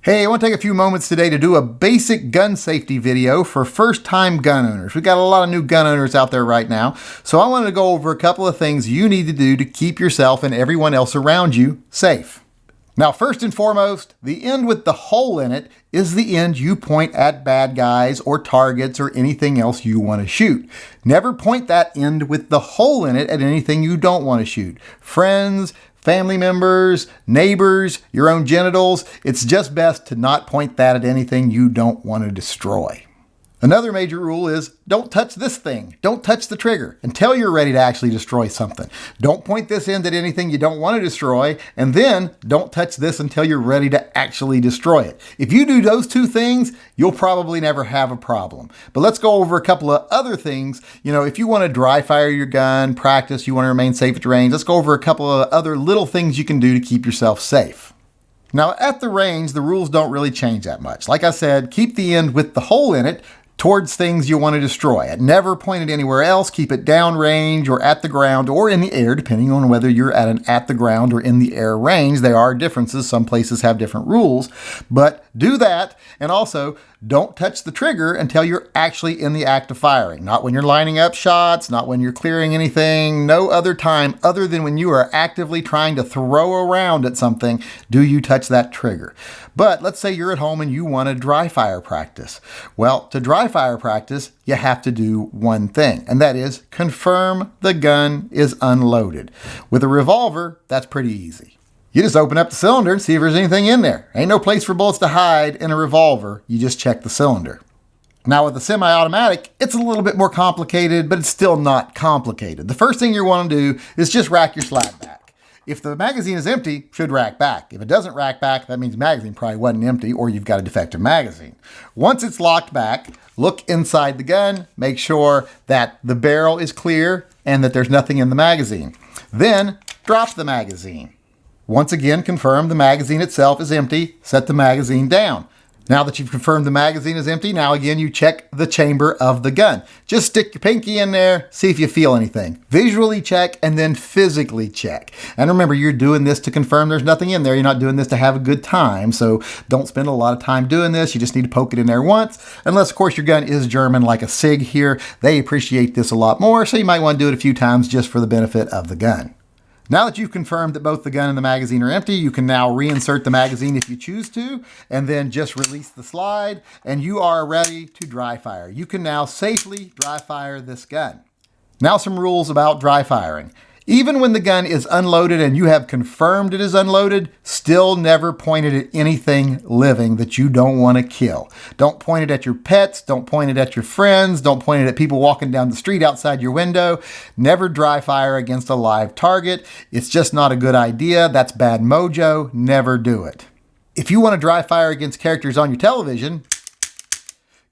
Hey, I want to take a few moments today to do a basic gun safety video for first-time gun owners. We've got a lot of new gun owners out there right now, so I wanted to go over a couple of things you need to do to keep yourself and everyone else around you safe. Now, first and foremost, the end with the hole in it is the end you point at bad guys or targets or anything else you want to shoot. Never point that end with the hole in it at anything you don't want to shoot. Friends, family members, neighbors, your own genitals. It's just best to not point that at anything you don't want to destroy. Another major rule is don't touch this thing. Don't touch the trigger until you're ready to actually destroy something. Don't point this end at anything you don't want to destroy, and then don't touch this until you're ready to actually destroy it. If you do those two things, you'll probably never have a problem. But let's go over a couple of other things. If you want to dry fire your gun, practice, you want to remain safe at the range, let's go over a couple of other little things you can do to keep yourself safe. Now, at the range, the rules don't really change that much. Like I said, keep the end with the hole in it towards things you want to destroy. Never point it anywhere else. Keep it downrange or at the ground or in the air, depending on whether you're at the ground or in the air range. There are differences. Some places have different rules, but do that. And also, don't touch the trigger until you're actually in the act of firing. Not when you're lining up shots, not when you're clearing anything. No other time other than when you are actively trying to throw around at something do you touch that trigger. But let's say you're at home and you want to dry fire practice. Well, to dry fire practice, you have to do one thing, and that is confirm the gun is unloaded. With a revolver, that's pretty easy. You just open up the cylinder and see if there's anything in there. Ain't no place for bullets to hide in a revolver. You just check the cylinder. Now with the semi-automatic, it's a little bit more complicated, but it's still not complicated. The first thing you want to do is just rack your slide back. If the magazine is empty, it should rack back. If it doesn't rack back, that means the magazine probably wasn't empty or you've got a defective magazine. Once it's locked back, look inside the gun, make sure that the barrel is clear and that there's nothing in the magazine. Then drop the magazine. Once again, confirm the magazine itself is empty, set the magazine down. Now that you've confirmed the magazine is empty, now again you check the chamber of the gun. Just stick your pinky in there, see if you feel anything. Visually check and then physically check. And remember, you're doing this to confirm there's nothing in there. You're not doing this to have a good time, so don't spend a lot of time doing this. You just need to poke it in there once. Unless, of course, your gun is German like a SIG here. They appreciate this a lot more, so you might want to do it a few times just for the benefit of the gun. Now that you've confirmed that both the gun and the magazine are empty, you can now reinsert the magazine if you choose to, and then just release the slide, and you are ready to dry fire. You can now safely dry fire this gun. Now some rules about dry firing. Even when the gun is unloaded and you have confirmed it is unloaded, still never point it at anything living that you don't want to kill. Don't point it at your pets, don't point it at your friends, don't point it at people walking down the street outside your window. Never dry fire against a live target. It's just not a good idea. That's bad mojo. Never do it. If you want to dry fire against characters on your television,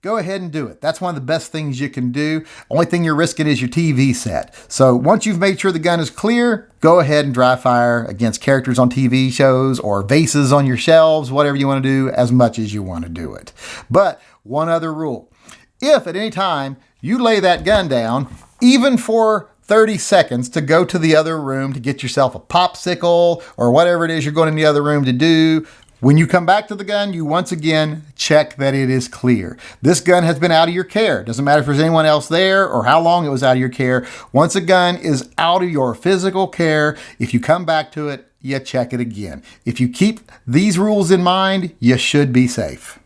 go ahead and do it. That's one of the best things you can do. Only thing you're risking is your TV set. So once you've made sure the gun is clear, go ahead and dry fire against characters on TV shows or vases on your shelves, whatever you want to do, as much as you want to do it. But one other rule. If at any time you lay that gun down, even for 30 seconds to go to the other room to get yourself a popsicle or whatever it is you're going in the other room to do, when you come back to the gun, you once again check that it is clear. This gun has been out of your care. Doesn't matter if there's anyone else there or how long it was out of your care. Once a gun is out of your physical care, if you come back to it, you check it again. If you keep these rules in mind, you should be safe.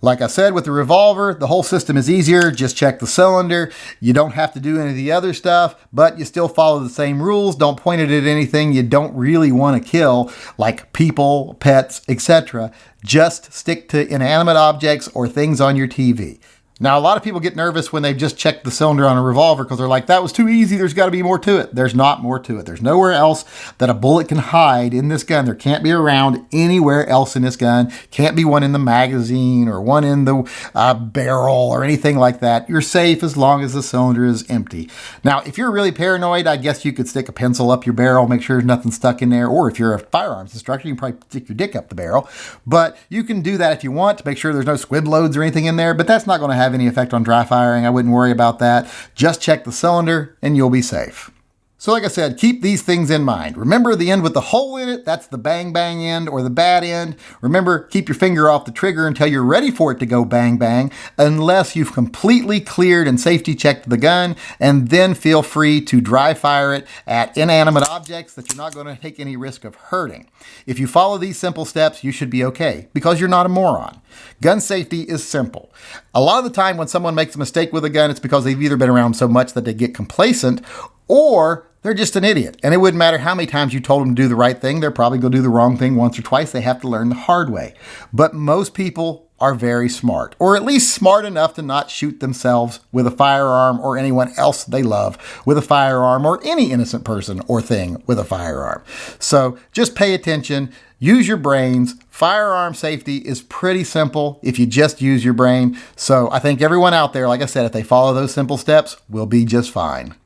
Like I said, with the revolver, the whole system is easier. Just check the cylinder. You don't have to do any of the other stuff, but you still follow the same rules. Don't point it at anything you don't really want to kill, like people, pets, etc. Just stick to inanimate objects or things on your TV. Now, a lot of people get nervous when they've just checked the cylinder on a revolver because they're like, that was too easy. There's got to be more to it. There's not more to it. There's nowhere else that a bullet can hide in this gun. There can't be around anywhere else in this gun. Can't be one in the magazine or one in the barrel or anything like that. You're safe as long as the cylinder is empty. Now, if you're really paranoid, I guess you could stick a pencil up your barrel, make sure there's nothing stuck in there. Or if you're a firearms instructor, you can probably stick your dick up the barrel. But you can do that if you want to make sure there's no squib loads or anything in there. But that's not going to have any effect on dry firing. I wouldn't worry about that. Just check the cylinder and you'll be safe. So like I said, keep these things in mind. Remember the end with the hole in it, that's the bang bang end or the bad end. Remember, keep your finger off the trigger until you're ready for it to go bang bang, unless you've completely cleared and safety checked the gun, and then feel free to dry fire it at inanimate objects that you're not going to take any risk of hurting. If you follow these simple steps, you should be okay, because you're not a moron. Gun safety is simple. A lot of the time when someone makes a mistake with a gun, it's because they've either been around so much that they get complacent, or they're just an idiot. And it wouldn't matter how many times you told them to do the right thing, they're probably going to do the wrong thing once or twice. They have to learn the hard way. But most people are very smart, or at least smart enough to not shoot themselves with a firearm or anyone else they love with a firearm, or any innocent person or thing with a firearm. So just pay attention, use your brains. Firearm safety is pretty simple if you just use your brain. So I think everyone out there, like I said, if they follow those simple steps, will be just fine.